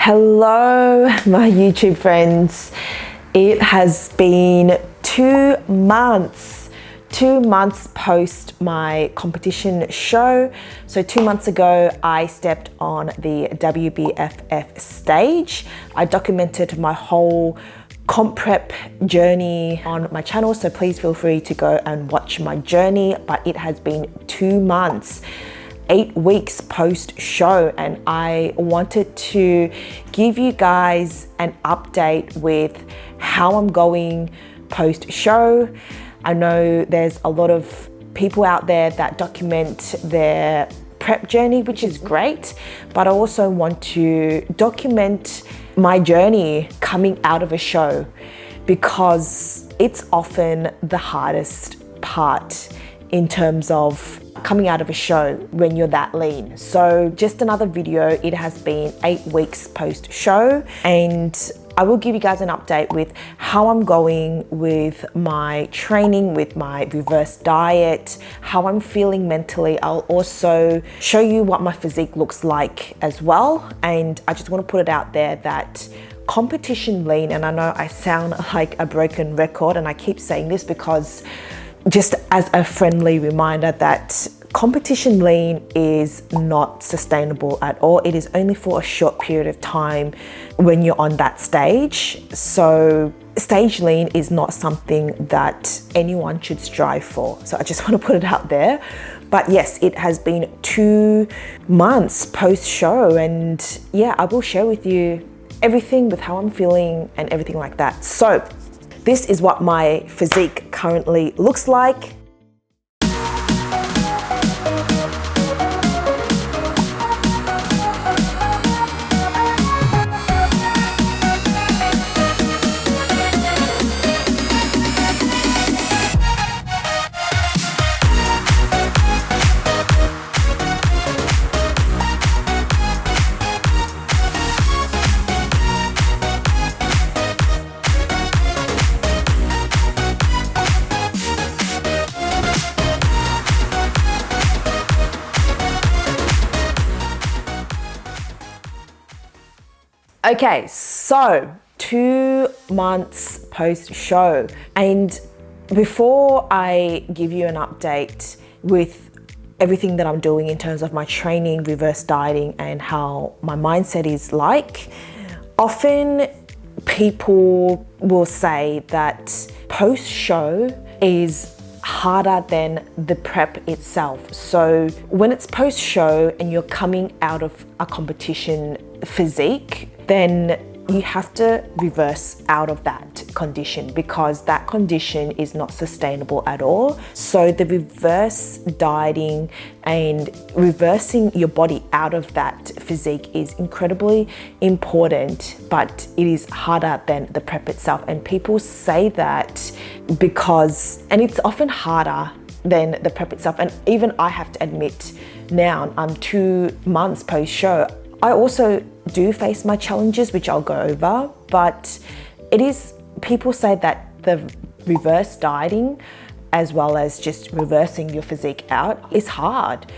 Hello, my YouTube friends. It has been 2 months post my competition show. So 2 months ago, I stepped on the WBFF stage. I documented my whole comp prep journey on my channel, so please feel free to go and watch my journey. But it has been 2 months, 8 weeks post show, and I wanted to give you guys an update with how I'm going post show. I know there's a lot of people out there that document their prep journey, which is great, but I also want to document my journey coming out of a show, because it's often the hardest part in terms of coming out of a show when you're that lean. So just another video. It has been 8 weeks post show, and I will give you guys an update with how I'm going with my training, with my reverse diet, how I'm feeling mentally. I'll also show you what my physique looks like as well. And I just want to put it out there that competition lean, and I know I sound like a broken record, and I keep saying this because just as a friendly reminder that competition lean is not sustainable at all. It is only for a short period of time when you're on that stage. So stage lean is not something that anyone should strive for. So I just want to put it out there. But yes, it has been 2 months post show, and yeah, I will share with you everything with how I'm feeling and everything like that. So this is what my physique currently looks like. Okay, so 2 months post show, and before I give you an update with everything that I'm doing in terms of my training, reverse dieting, and how my mindset is like, often people will say that post show is harder than the prep itself. So when it's post show and you're coming out of a competition physique, then you have to reverse out of that condition, because that condition is not sustainable at all. So the reverse dieting and reversing your body out of that physique is incredibly important, but it is harder than the prep itself. And people say that because, and it's often harder than the prep itself. And even I have to admit now, I'm 2 months post show, I also do face my challenges, which I'll go over, but it is, people say that the reverse dieting, as well as just reversing your physique out, is hard.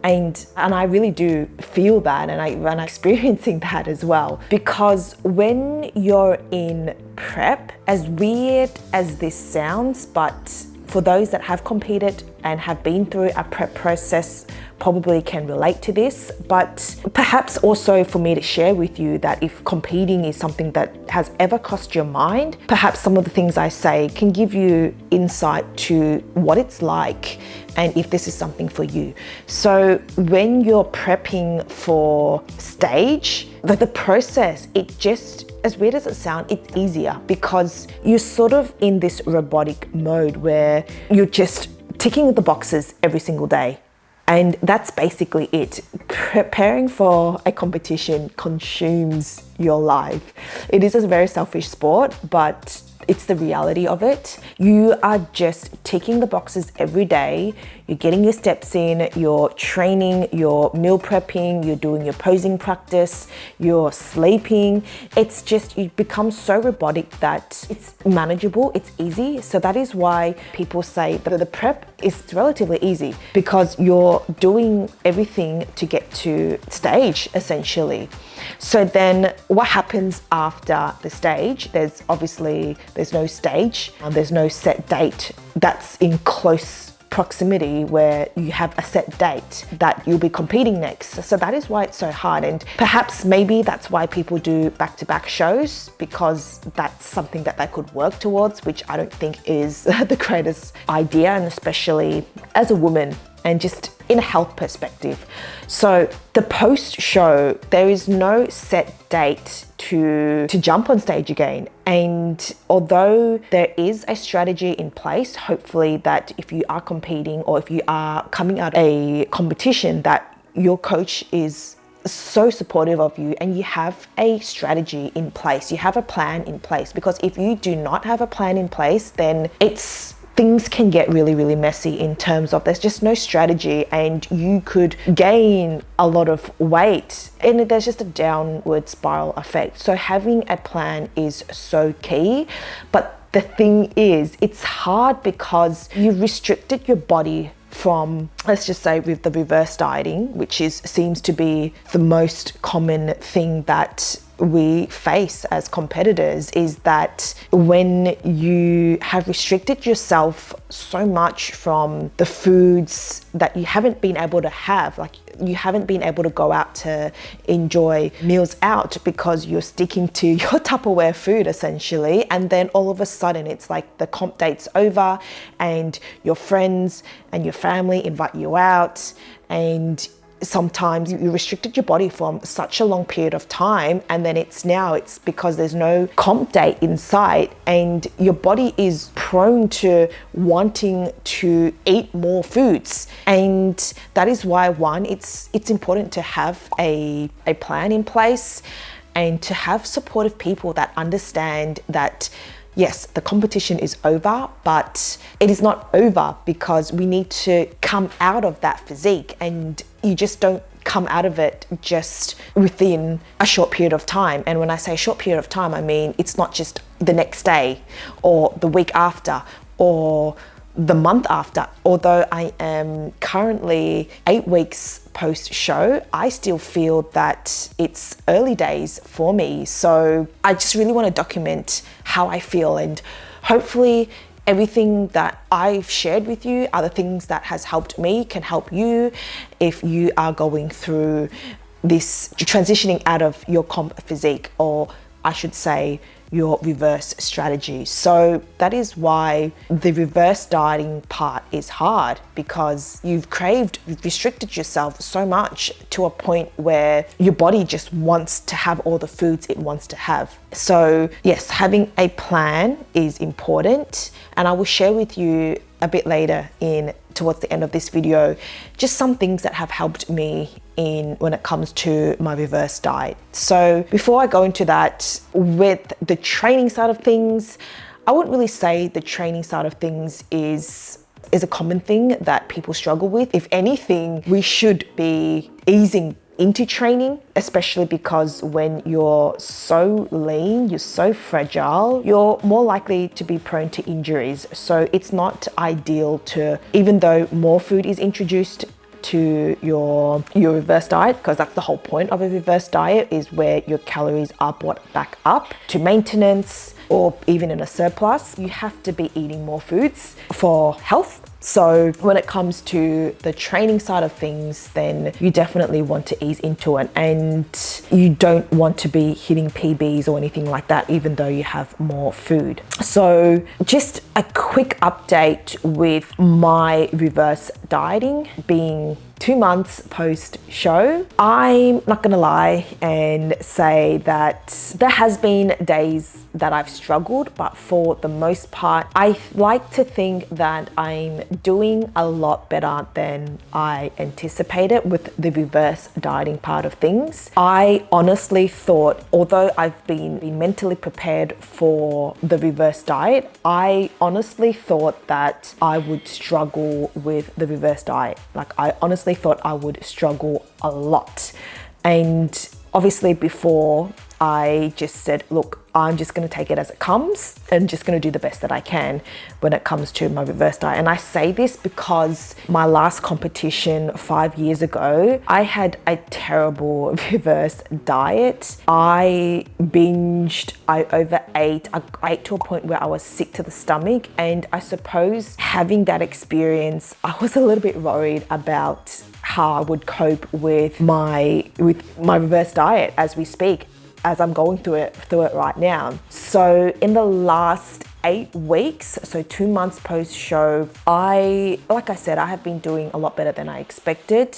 And I really do feel that, and I'm experiencing that as well. Because when you're in prep, as weird as this sounds, but for those that have competed and have been through a prep process probably can relate to this, but perhaps also for me to share with you that if competing is something that has ever crossed your mind, perhaps some of the things I say can give you insight to what it's like and if this is something for you. So when you're prepping for stage, the process, it just, as weird as it sounds, it's easier because you're sort of in this robotic mode where you're just ticking the boxes every single day. And that's basically it. Preparing for a competition consumes your life. It is a very selfish sport, but it's the reality of it. You are just ticking the boxes every day. You're getting your steps in, you're training, you're meal prepping, you're doing your posing practice, you're sleeping. It's just, you become so robotic that it's manageable, it's easy. So that is why people say that the prep is relatively easy, because you're doing everything to get to stage essentially. So then what happens after the stage? There's no stage, there's no set date that's in close proximity where you have a set date that you'll be competing next. So that is why it's so hard, and perhaps maybe that's why people do back-to-back shows, because that's something that they could work towards, which I don't think is the greatest idea, and especially as a woman and just in a health perspective. So the post-show, there is no set date to jump on stage again. And although there is a strategy in place, hopefully that if you are competing or if you are coming out of a competition, that your coach is so supportive of you and you have a strategy in place, you have a plan in place. Because if you do not have a plan in place, then things can get really, really messy in terms of there's just no strategy, and you could gain a lot of weight and there's just a downward spiral effect. So having a plan is so key. But the thing is, it's hard because you've restricted your body from, let's just say with the reverse dieting, which seems to be the most common thing that we face as competitors, is that when you have restricted yourself so much from the foods that you haven't been able to have, like you haven't been able to go out to enjoy meals out because you're sticking to your Tupperware food essentially, and then all of a sudden it's like the comp date's over and your friends and your family invite you out, and sometimes you restricted your body for such a long period of time, and then it's because there's no comp date in sight, and your body is prone to wanting to eat more foods. And that is why, one, it's important to have a plan in place and to have supportive people that understand that yes, the competition is over, but it is not over, because we need to come out of that physique, and you just don't come out of it just within a short period of time. And when I say short period of time, I mean it's not just the next day or the week after or the month after. Although I am currently 8 weeks post-show, I still feel that it's early days for me. So I just really want to document how I feel, and hopefully everything that I've shared with you are the things that has helped me, can help you if you are going through this transitioning out of your comp physique, or I should say your reverse strategy. So that is why the reverse dieting part is hard, because you've restricted yourself so much to a point where your body just wants to have all the foods it wants to have. So yes, having a plan is important, and I will share with you a bit later towards the end of this video just some things that have helped me when it comes to my reverse diet. So before I go into that, with the training side of things, I wouldn't really say the training side of things is a common thing that people struggle with. If anything, we should be easing into training, especially because when you're so lean, you're so fragile, you're more likely to be prone to injuries. So it's not ideal even though more food is introduced to your reverse diet, because that's the whole point of a reverse diet, is where your calories are brought back up to maintenance or even in a surplus. You have to be eating more foods for health. So when it comes to the training side of things, then you definitely want to ease into it, and you don't want to be hitting PBs or anything like that, even though you have more food. So just a quick update with my reverse dieting being 2 months post show. I'm not gonna lie and say that there has been days that I've struggled, but for the most part, I like to think that I'm doing a lot better than I anticipated with the reverse dieting part of things. I honestly thought, although I've been mentally prepared for the reverse diet, I honestly thought that I would struggle with the reverse diet. Like, I honestly thought I would struggle a lot. And obviously before, I just said, look, I'm just going to take it as it comes and just going to do the best that I can when it comes to my reverse diet. And I say this because my last competition 5 years ago, I had a terrible reverse diet. I binged, I overate, I ate to a point where I was sick to the stomach. And I suppose having that experience, I was a little bit worried about how I would cope with my reverse diet as we speak, as I'm going through it right now. So in the last 8 weeks, so 2 months post show, like I said, I have been doing a lot better than I expected.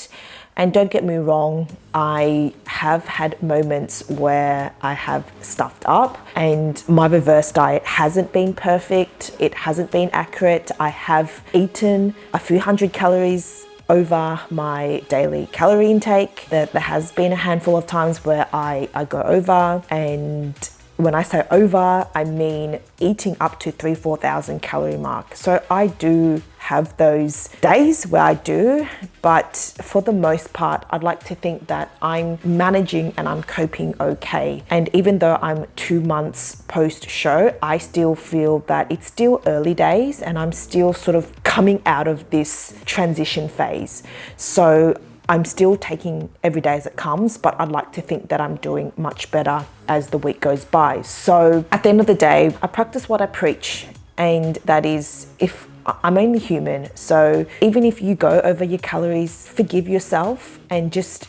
And don't get me wrong, I have had moments where I have stuffed up and my reverse diet hasn't been perfect. It hasn't been accurate. I have eaten a few hundred calories over my daily calorie intake. There has been a handful of times where I go over, and when I say over, I mean eating up to 3,000-4,000 calorie mark. So I do have those days where I do, but for the most part, I'd like to think that I'm managing and I'm coping okay. And even though I'm 2 months post show, I still feel that it's still early days and I'm still sort of coming out of this transition phase. So I'm still taking every day as it comes, but I'd like to think that I'm doing much better as the week goes by. So at the end of the day, I practice what I preach, and that is, if I'm only human. So even if you go over your calories, forgive yourself and just,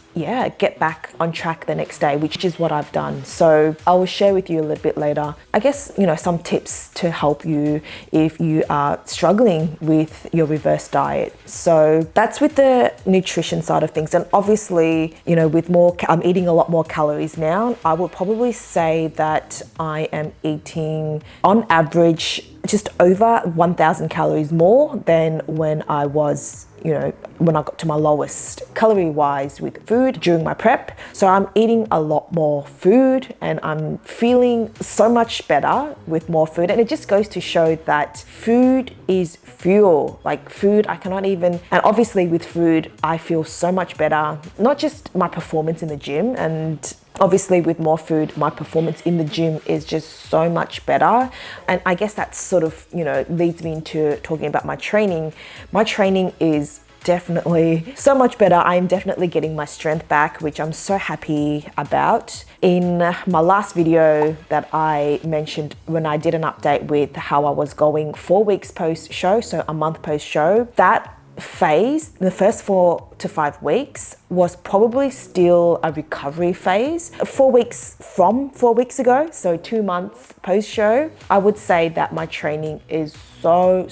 get back on track the next day, which is what I've done. So I will share with you a little bit later, I guess, some tips to help you if you are struggling with your reverse diet. So that's with the nutrition side of things. And obviously, with I'm eating a lot more calories now. I would probably say that I am eating on average just over 1,000 calories more than when I was, when I got to my lowest calorie wise with food during my prep. So I'm eating a lot more food and I'm feeling so much better with more food. And it just goes to show that food is fuel. Like food, I cannot even, and obviously with food, I feel so much better, not just my performance in the gym, and obviously with more food, my performance in the gym is just so much better. And I guess that sort of, leads me into talking about my training. My training is definitely so much better. I'm definitely getting my strength back, which I'm so happy about. In my last video that I mentioned when I did an update with how I was going 4 weeks post show, so a month post show, that phase, the first 4 to 5 weeks, was probably still a recovery phase. 4 weeks from 4 weeks ago, so 2 months post show, I would say that my training is so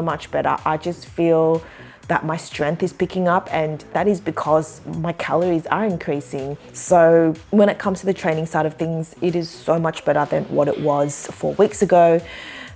much better. I just feel that my strength is picking up, and that is because my calories are increasing. So when it comes to the training side of things, it is so much better than what it was 4 weeks ago.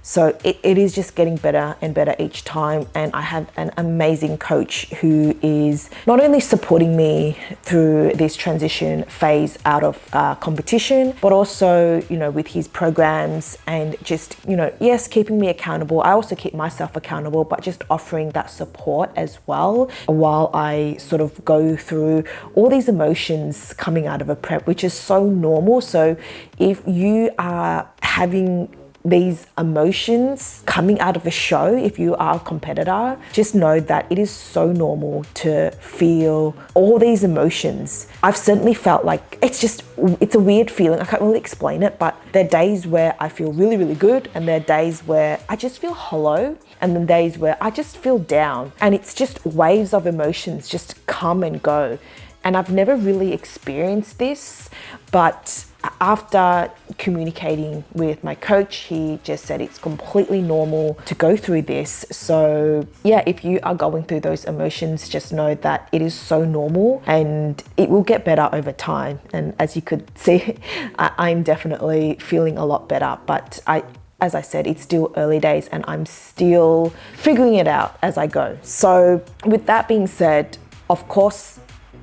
So it is just getting better and better each time. And I have an amazing coach who is not only supporting me through this transition phase out of competition, but also, with his programs and just, yes, keeping me accountable. I also keep myself accountable, but just offering that support as well while I sort of go through all these emotions coming out of a prep, which is so normal. So if you are having these emotions coming out of a show, if you are a competitor, just know that it is so normal to feel all these emotions. I've certainly felt like it's a weird feeling. I can't really explain it, but there are days where I feel really, really good, and there are days where I just feel hollow, and then days where I just feel down, and it's just waves of emotions just come and go. And I've never really experienced this, but after communicating with my coach, he just said it's completely normal to go through this. So yeah, if you are going through those emotions, just know that it is so normal and it will get better over time. And as you could see, I'm definitely feeling a lot better, but as I said, it's still early days and I'm still figuring it out as I go. So with that being said, of course,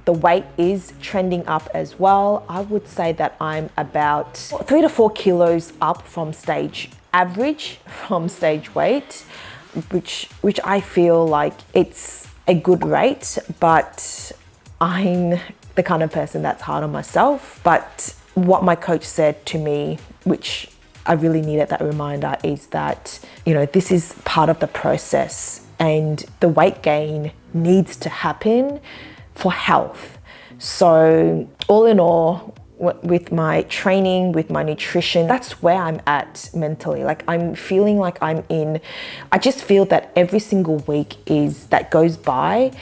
the weight is trending up as well. I would say that I'm about 3 to 4 kilos up from stage average, from stage weight, which I feel like it's a good rate, but I'm the kind of person that's hard on myself. But what my coach said to me, which I really needed that reminder, is that, you know, this is part of the process and the weight gain needs to happen for health. So all in all, with my training, with my nutrition, that's where I'm at mentally. Like I'm feeling like I just feel that every single week that goes by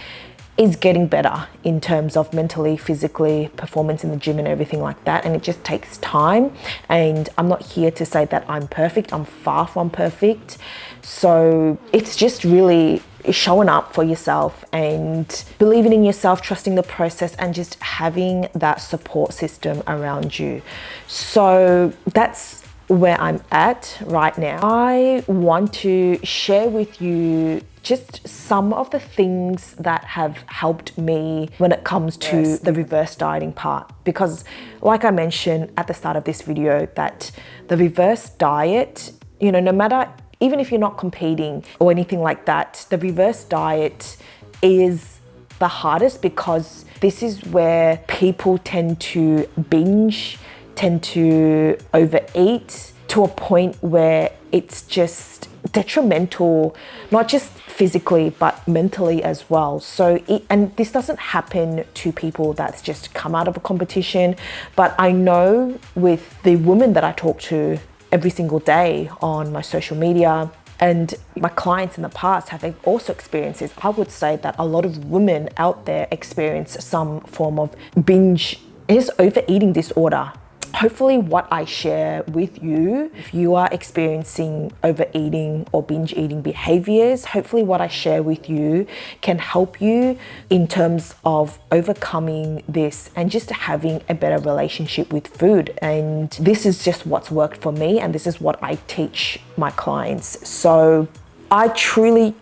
is getting better in terms of mentally, physically, performance in the gym and everything like that. And it just takes time. And I'm not here to say that I'm perfect. I'm far from perfect. So it's just really showing up for yourself and believing in yourself, trusting the process, and just having that support system around you. So that's where I'm at right now. I want to share with you just some of the things that have helped me when it comes to the reverse dieting part. Because like I mentioned at the start of this video, that the reverse diet, you know, no matter, even if you're not competing or anything like that, the reverse diet is the hardest because this is where people tend to binge, tend to overeat to a point where it's just detrimental, not just physically, but mentally as well. So, and this doesn't happen to people that's just come out of a competition, but I know with the women that I talk to every single day on my social media and my clients in the past have also experienced this. I would say that a lot of women out there experience some form of binge, is overeating disorder. Hopefully what I share with you, if you are experiencing overeating or binge eating behaviors, hopefully what I share with you can help you in terms of overcoming this and just having a better relationship with food. And this is just what's worked for me, and this is what I teach my clients. So I truly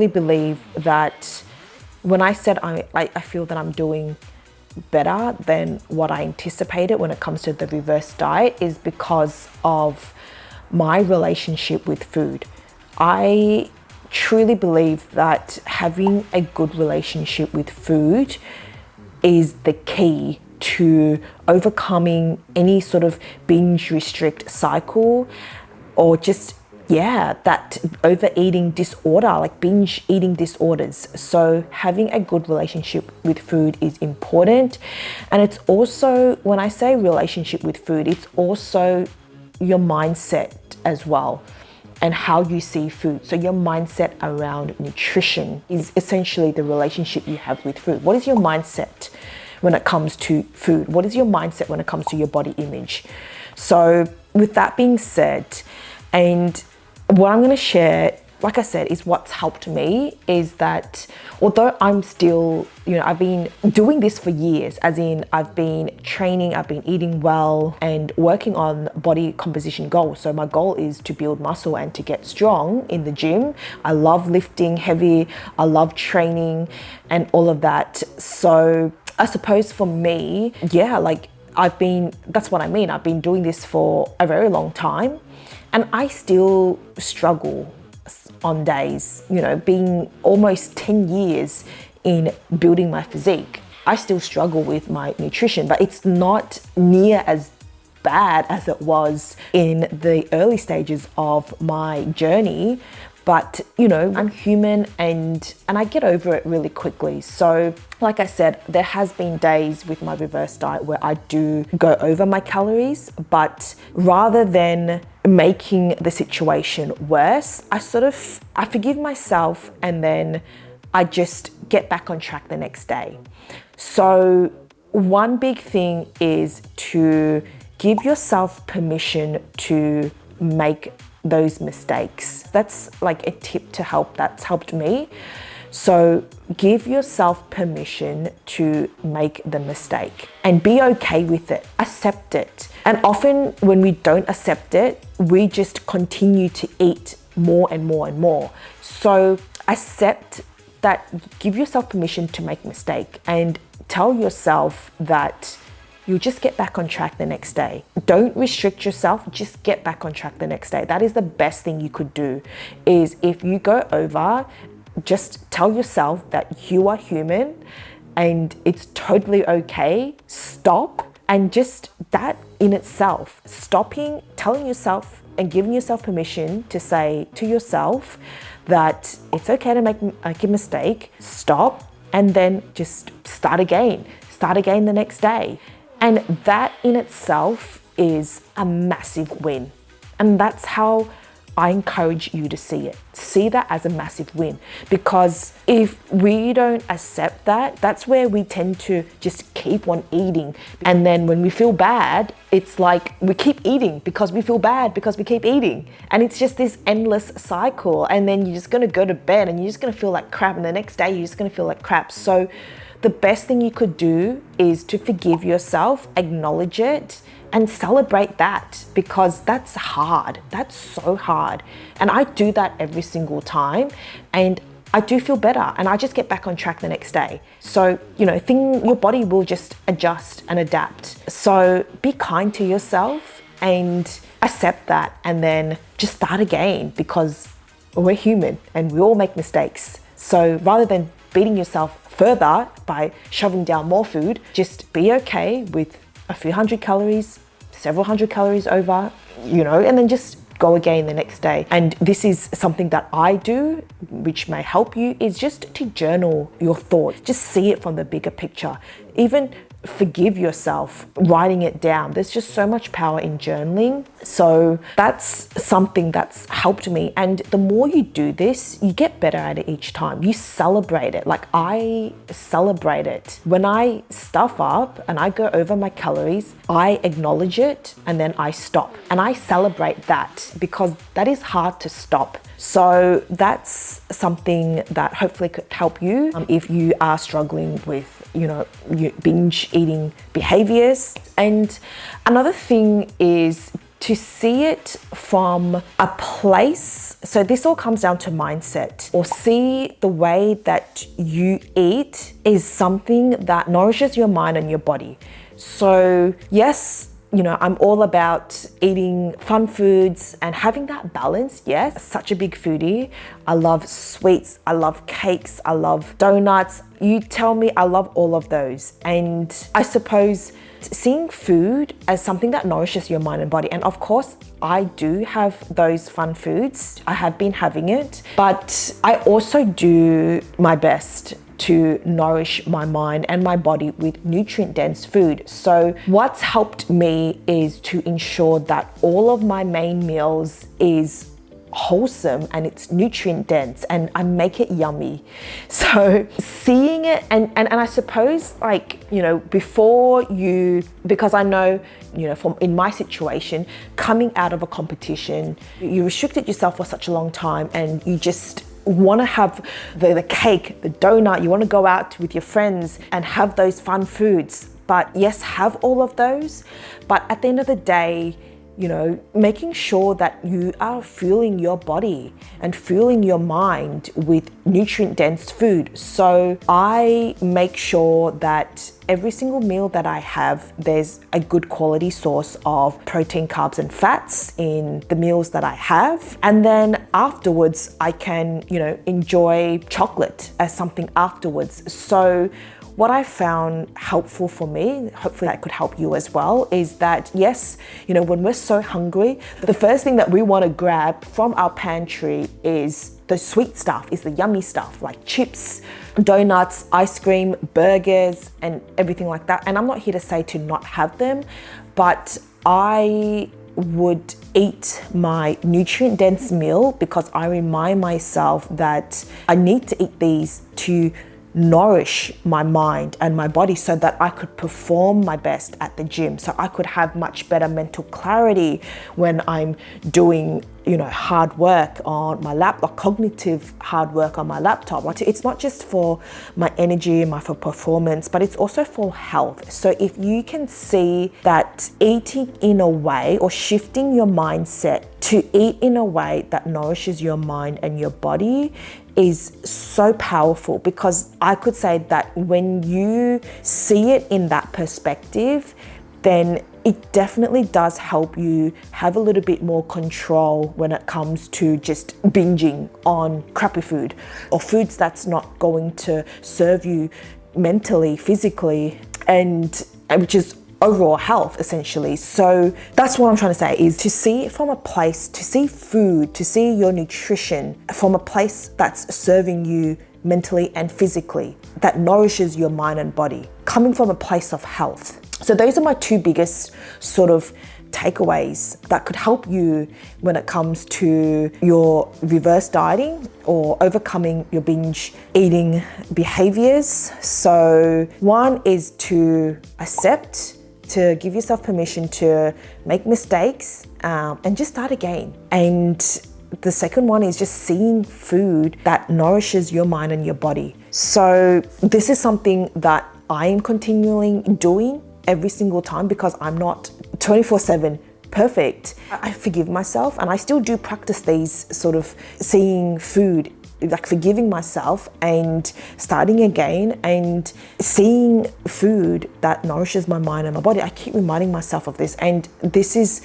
believe that when I said I feel that I'm doing better than what I anticipated when it comes to the reverse diet, is because of my relationship with food. I truly believe that having a good relationship with food is the key to overcoming any sort of binge restrict cycle, or just that overeating disorder, like binge eating disorders. So having a good relationship with food is important. And it's also, when I say relationship with food, it's also your mindset as well and how you see food. So your mindset around nutrition is essentially the relationship you have with food. What is your mindset when it comes to food? What is your mindset when it comes to your body image? So with that being said, and what I'm going to share, like I said, is what's helped me is that although I'm still, I've been doing this for years, as in I've been training, I've been eating well and working on body composition goals. So my goal is to build muscle and to get strong in the gym. I love lifting heavy. I love training and all of that. So I suppose for me, that's what I mean. I've been doing this for a very long time. And I still struggle on days, being almost 10 years in building my physique. I still struggle with my nutrition, but it's not near as bad as it was in the early stages of my journey. But, I'm human and I get over it really quickly. So like I said, there has been days with my reverse diet where I do go over my calories, but rather than making the situation worse, I forgive myself, and then I just get back on track the next day. So one big thing is to give yourself permission to make those mistakes. That's like a tip that's helped me. So give yourself permission to make the mistake and be okay with it. Accept it. And often when we don't accept it, we just continue to eat more and more and more. So accept that, give yourself permission to make a mistake and tell yourself that you'll just get back on track the next day. Don't restrict yourself, just get back on track the next day. That is the best thing you could do, is if you go over, just tell yourself that you are human and it's totally okay. Stop, and just that in itself, stopping, telling yourself and giving yourself permission to say to yourself that it's okay to make a mistake, stop, and then just start again the next day. And that in itself is a massive win. And that's how I encourage you to see it. See that as a massive win, because if we don't accept that, that's where we tend to just keep on eating. And then when we feel bad, it's like we keep eating because we feel bad because we keep eating. And it's just this endless cycle. And then you're just gonna go to bed and you're just gonna feel like crap. And the next day, you're just gonna feel like crap. So the best thing you could do is to forgive yourself, acknowledge it, and celebrate that, because that's hard. That's so hard. And I do that every single time, and I do feel better, and I just get back on track the next day. So, your body will just adjust and adapt. So be kind to yourself and accept that, and then just start again, because we're human and we all make mistakes. So rather than beating yourself further by shoving down more food, just be okay with a few hundred calories, several hundred calories over, and then just go again the next day. And this is something that I do, which may help you, is just to journal your thoughts. Just see it from the bigger picture. Even forgive yourself, writing it down. There's just so much power in journaling. So that's something that's helped me. And the more you do this, you get better at it each time. You celebrate it. Like I celebrate it. When I stuff up and I go over my calories, I acknowledge it and then I stop. And I celebrate that, because that is hard to stop. So that's something that hopefully could help you if you are struggling with, binge eating behaviors. And another thing is to see it from a place. So this all comes down to mindset, or see the way that you eat is something that nourishes your mind and your body. So yes, I'm all about eating fun foods and having that balance. Yes, such a big foodie. I love sweets, I love cakes, I love donuts. You tell me, I love all of those. And I suppose seeing food as something that nourishes your mind and body. And of course, I do have those fun foods. I have been having it, but I also do my best to nourish my mind and my body with nutrient-dense food. So what's helped me is to ensure that all of my main meals is wholesome and it's nutrient dense, and I make it yummy. So seeing it, and I suppose, before you, because I know, from in my situation, coming out of a competition, you restricted yourself for such a long time and you just want to have the cake, the donut, you want to go out with your friends and have those fun foods. But yes, have all of those. But at the end of the day, making sure that you are fueling your body and fueling your mind with nutrient-dense food. So I make sure that every single meal that I have, there's a good quality source of protein, carbs, and fats in the meals that I have. And then afterwards, I can, enjoy chocolate as something afterwards. So what I found helpful for me, hopefully that could help you as well, is that yes, when we're so hungry, the first thing that we want to grab from our pantry is the sweet stuff, is the yummy stuff, like chips, donuts, ice cream, burgers, and everything like that. And I'm not here to say to not have them, but I would eat my nutrient dense meal because I remind myself that I need to eat these to nourish my mind and my body so that I could perform my best at the gym, so I could have much better mental clarity when I'm doing, hard work on my laptop, cognitive hard work on my laptop. Like, it's not just for my energy, for performance, but it's also for health. So if you can see that eating in a way, or shifting your mindset to eat in a way that nourishes your mind and your body, is so powerful, because I could say that when you see it in that perspective, then it definitely does help you have a little bit more control when it comes to just binging on crappy food, or foods that's not going to serve you mentally, physically, and which is overall health, essentially. So that's what I'm trying to say, is to see it from a place, to see food, to see your nutrition from a place that's serving you mentally and physically, that nourishes your mind and body, coming from a place of health. So those are my two biggest sort of takeaways that could help you when it comes to your reverse dieting or overcoming your binge eating behaviors. So one is to accept, to give yourself permission to make mistakes, and just start again. And the second one is just seeing food that nourishes your mind and your body. So this is something that I am continually doing every single time, because I'm not 24/7 perfect. I forgive myself, and I still do practice these sort of seeing food, like forgiving myself and starting again and seeing food that nourishes my mind and my body. I keep reminding myself of this, and this is,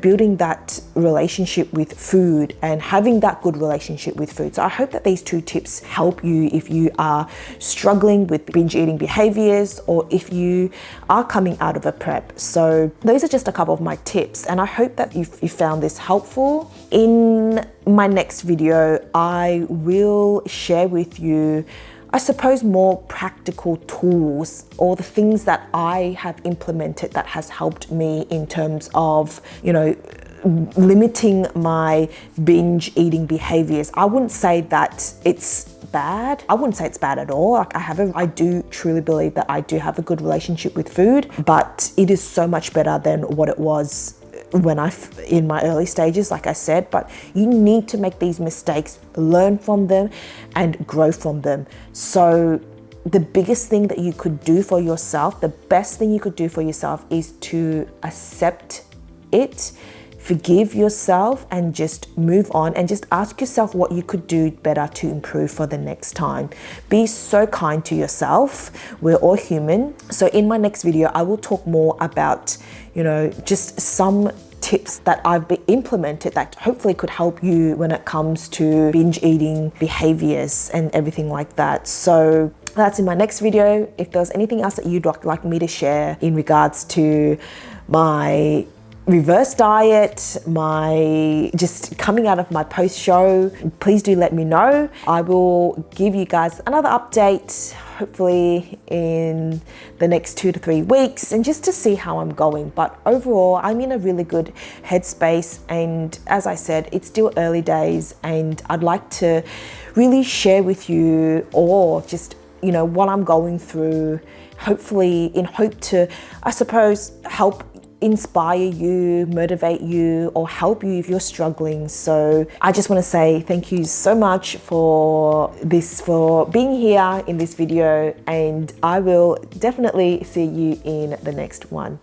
building that relationship with food and having that good relationship with food. So I hope that these two tips help you if you are struggling with binge eating behaviors, or if you are coming out of a prep. So those are just a couple of my tips, and I hope that you found this helpful. In my next video, I will share with you, I suppose, more practical tools, or the things that I have implemented that has helped me in terms of, limiting my binge eating behaviors. I wouldn't say that it's bad. I wouldn't say it's bad at all. Like, I do truly believe that I do have a good relationship with food, but it is so much better than what it was when in my early stages, like I said. But you need to make these mistakes, learn from them, and grow from them. So the biggest thing that you could do for yourself, the best thing you could do for yourself, is to accept it, forgive yourself, and just move on, and just ask yourself what you could do better to improve for the next time. Be so kind to yourself. We're all human. So in my next video, I will talk more about, just some tips that I've implemented that hopefully could help you when it comes to binge eating behaviors and everything like that. So that's in my next video. If there's anything else that you'd like me to share in regards to my reverse diet, my just coming out of my post show, please do let me know. I will give you guys another update, hopefully in the next 2 to 3 weeks, and just to see how I'm going. But overall, I'm in a really good headspace, and as I said, it's still early days, and I'd like to really share with you, or just what I'm going through, hopefully in hope to, I suppose, help inspire you, motivate you, or help you if you're struggling. So I just want to say thank you so much for being here in this video, and I will definitely see you in the next one.